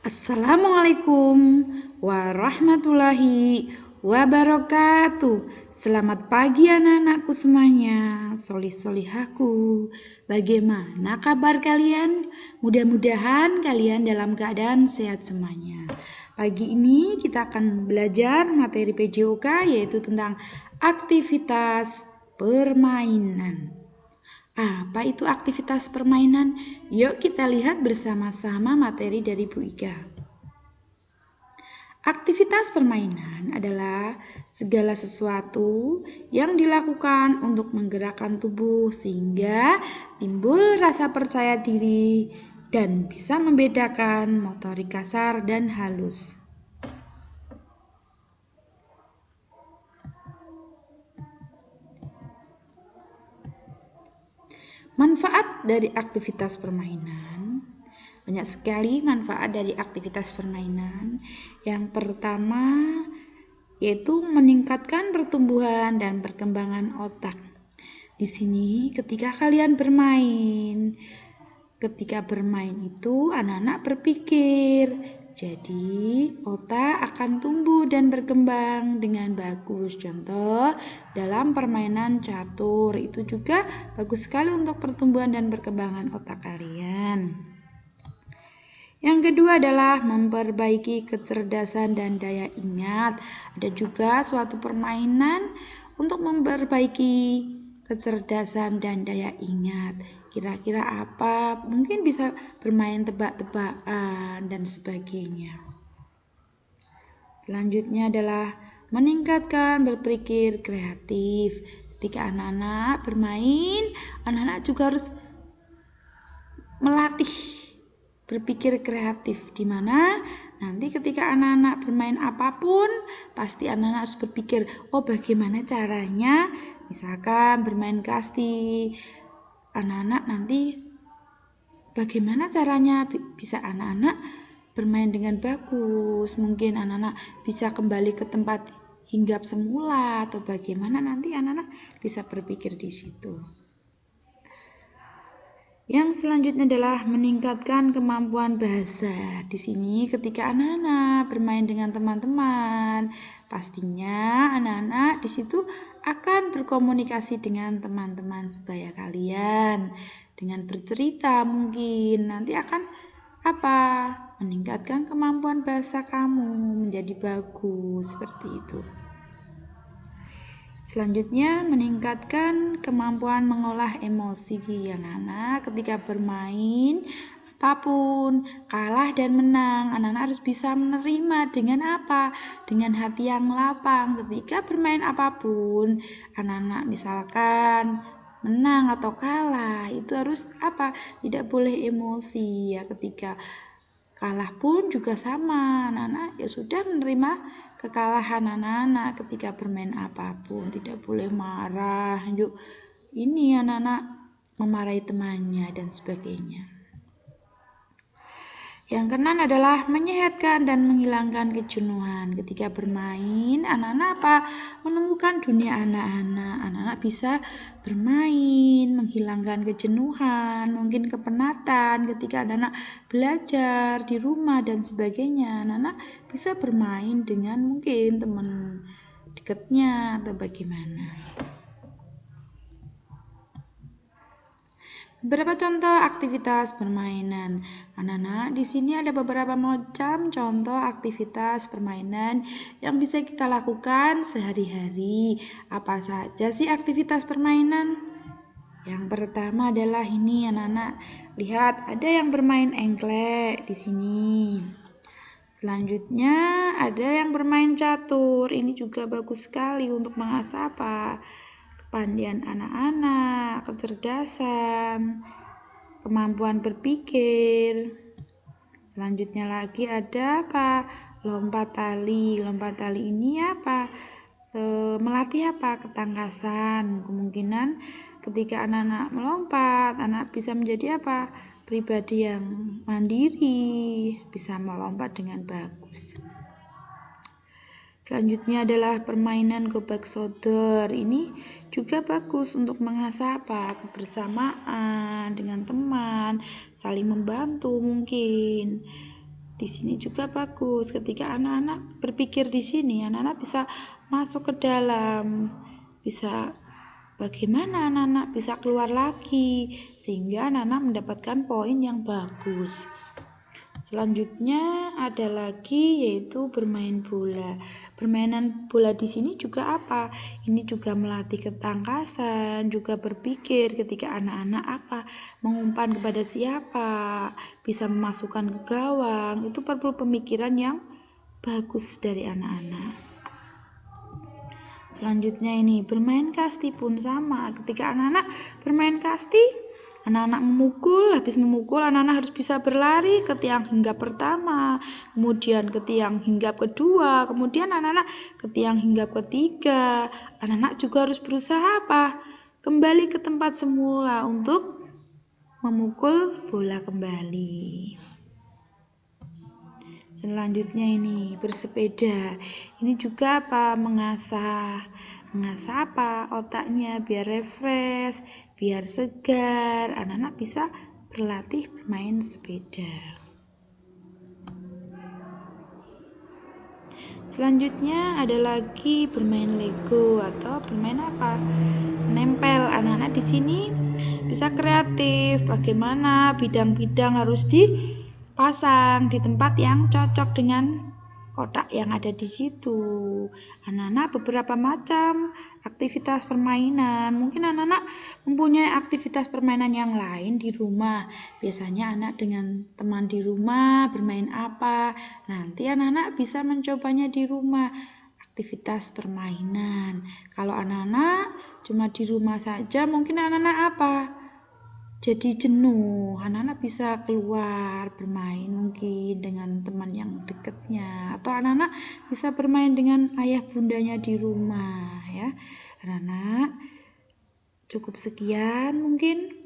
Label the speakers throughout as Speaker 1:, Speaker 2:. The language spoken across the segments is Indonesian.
Speaker 1: Assalamualaikum warahmatullahi wabarakatuh. Selamat pagi anak-anakku semuanya, solih-solihaku. Bagaimana kabar kalian? Mudah-mudahan kalian dalam keadaan sehat semuanya. Pagi ini kita akan belajar materi PJOK yaitu tentang aktivitas permainan. Apa itu aktivitas permainan? Yuk kita lihat bersama-sama materi dari Bu Ika. Aktivitas permainan adalah segala sesuatu yang dilakukan untuk menggerakkan tubuh sehingga timbul rasa percaya diri dan bisa membedakan motorik kasar dan halus. Manfaat dari aktivitas permainan. Banyak sekali manfaat dari aktivitas permainan. Yang pertama yaitu meningkatkan pertumbuhan dan perkembangan otak. Di sini ketika kalian bermain itu anak-anak berpikir. Jadi otak akan tumbuh dan berkembang dengan bagus. Contoh dalam permainan catur itu juga bagus sekali untuk pertumbuhan dan perkembangan otak kalian. Yang kedua adalah memperbaiki kecerdasan dan daya ingat. Ada juga suatu permainan untuk memperbaiki kecerdasan dan daya ingat. Kira-kira apa? Mungkin bisa bermain tebak-tebakan dan sebagainya. Selanjutnya adalah meningkatkan berpikir kreatif. Ketika anak-anak bermain, anak-anak juga harus melatih berpikir kreatif, di mana nanti ketika anak-anak bermain apapun, pasti anak-anak harus berpikir, oh bagaimana caranya, misalkan bermain kasti, anak-anak nanti bagaimana caranya bisa anak-anak bermain dengan bagus, mungkin anak-anak bisa kembali ke tempat hinggap semula atau bagaimana nanti anak-anak bisa berpikir di situ. Yang selanjutnya adalah meningkatkan kemampuan bahasa. Di sini ketika anak-anak bermain dengan teman-teman, pastinya anak-anak di situ akan berkomunikasi dengan teman-teman sebaya kalian. Dengan bercerita mungkin nanti akan meningkatkan kemampuan bahasa kamu menjadi bagus seperti itu. Selanjutnya, meningkatkan kemampuan mengolah emosi anak-anak ketika bermain apapun, kalah dan menang. Anak-anak harus bisa menerima dengan apa? Dengan hati yang lapang. Ketika bermain apapun, anak-anak misalkan menang atau kalah, itu harus tidak boleh emosi ya. Ketika kalah pun juga sama, anak-anak ya sudah menerima kekalahan anak-anak ketika bermain apapun, tidak boleh marah. Yuk, ini anak-anak memarahi temannya dan sebagainya. Yang keenam adalah menyehatkan dan menghilangkan kejenuhan. Ketika bermain, anak-anak menemukan dunia anak-anak. Anak-anak bisa bermain, menghilangkan kejenuhan, mungkin kepenatan ketika anak-anak belajar di rumah dan sebagainya. Anak-anak bisa bermain dengan mungkin teman dekatnya atau bagaimana. Beberapa contoh aktivitas permainan. Anak-anak, di sini ada beberapa macam contoh aktivitas permainan yang bisa kita lakukan sehari-hari. Apa saja sih aktivitas permainan? Yang pertama adalah ini anak-anak. Lihat, ada yang bermain engklek di sini. Selanjutnya ada yang bermain catur. Ini juga bagus sekali untuk mengasah kepandaian anak-anak, kecerdasan, kemampuan berpikir. Selanjutnya lagi ada lompat tali. Lompat tali ini melatih ketangkasan. Kemungkinan ketika anak-anak melompat, anak bisa menjadi pribadi yang mandiri, bisa melompat dengan bagus. Selanjutnya adalah permainan gobak sodor. Ini juga bagus untuk mengasah kebersamaan dengan teman, saling membantu mungkin. di sini juga bagus. Ketika anak-anak berpikir di sini, anak-anak bisa masuk ke dalam, bisa bagaimana anak-anak bisa keluar lagi, sehingga anak-anak mendapatkan poin yang bagus. Selanjutnya ada lagi yaitu bermain bola. Permainan bola di sini juga apa? Ini juga melatih ketangkasan, juga berpikir ketika anak-anak mengumpan kepada siapa, bisa memasukkan ke gawang. Itu perlu pemikiran yang bagus dari anak-anak. Selanjutnya ini bermain kasti pun sama. Ketika anak-anak bermain kasti, anak-anak memukul, habis memukul anak-anak harus bisa berlari ke tiang hinggap pertama, kemudian ke tiang hinggap kedua, kemudian anak-anak ke tiang hinggap ketiga. Anak-anak juga harus berusaha kembali ke tempat semula untuk memukul bola kembali. Selanjutnya ini bersepeda. Ini juga mengasah otaknya biar refresh, biar segar. Anak-anak bisa berlatih bermain sepeda. Selanjutnya ada lagi bermain Lego atau bermain nempel. Anak-anak di sini bisa kreatif. Bagaimana bidang-bidang harus dipasang di tempat yang cocok dengan kotak yang ada di situ. Anak-anak beberapa macam aktivitas permainan. Mungkin anak-anak mempunyai aktivitas permainan yang lain di rumah. Biasanya anak dengan teman di rumah bermain apa? Nanti anak-anak bisa mencobanya di rumah. Aktivitas permainan. Kalau anak-anak cuma di rumah saja, mungkin anak-anak jadi jenuh. Anak-anak bisa keluar bermain mungkin dengan teman yang dekatnya, atau anak-anak bisa bermain dengan ayah bundanya di rumah ya. Anak-anak, cukup sekian mungkin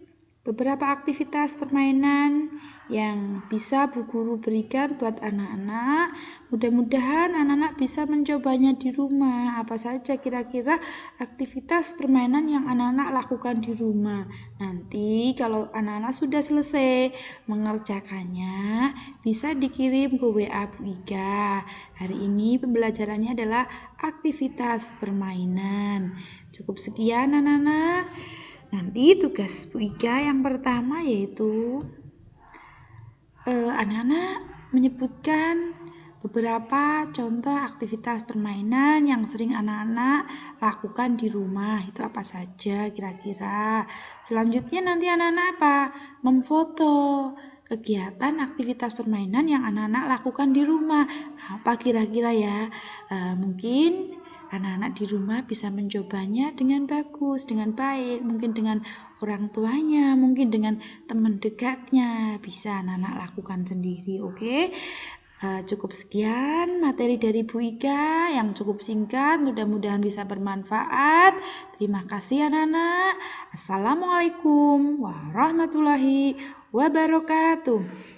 Speaker 1: beberapa aktivitas permainan yang bisa Bu Guru berikan buat anak-anak. Mudah-mudahan anak-anak bisa mencobanya di rumah. Apa saja kira-kira aktivitas permainan yang anak-anak lakukan di rumah. Nanti kalau anak-anak sudah selesai mengerjakannya, bisa dikirim ke WA Bu Ika. Hari ini pembelajarannya adalah aktivitas permainan. Cukup sekian anak-anak. Nanti tugas Bu Ika yang pertama yaitu anak-anak menyebutkan beberapa contoh aktivitas permainan yang sering anak-anak lakukan di rumah. Itu apa saja kira-kira. Selanjutnya nanti anak-anak memfoto kegiatan aktivitas permainan yang anak-anak lakukan di rumah. Apa kira-kira ya? Mungkin anak-anak di rumah bisa mencobanya dengan bagus, dengan baik, mungkin dengan orang tuanya, mungkin dengan teman dekatnya, bisa anak-anak lakukan sendiri, oke? Cukup sekian materi dari Bu Ika yang cukup singkat, mudah-mudahan bisa bermanfaat. Terima kasih anak-anak. Assalamualaikum warahmatullahi wabarakatuh.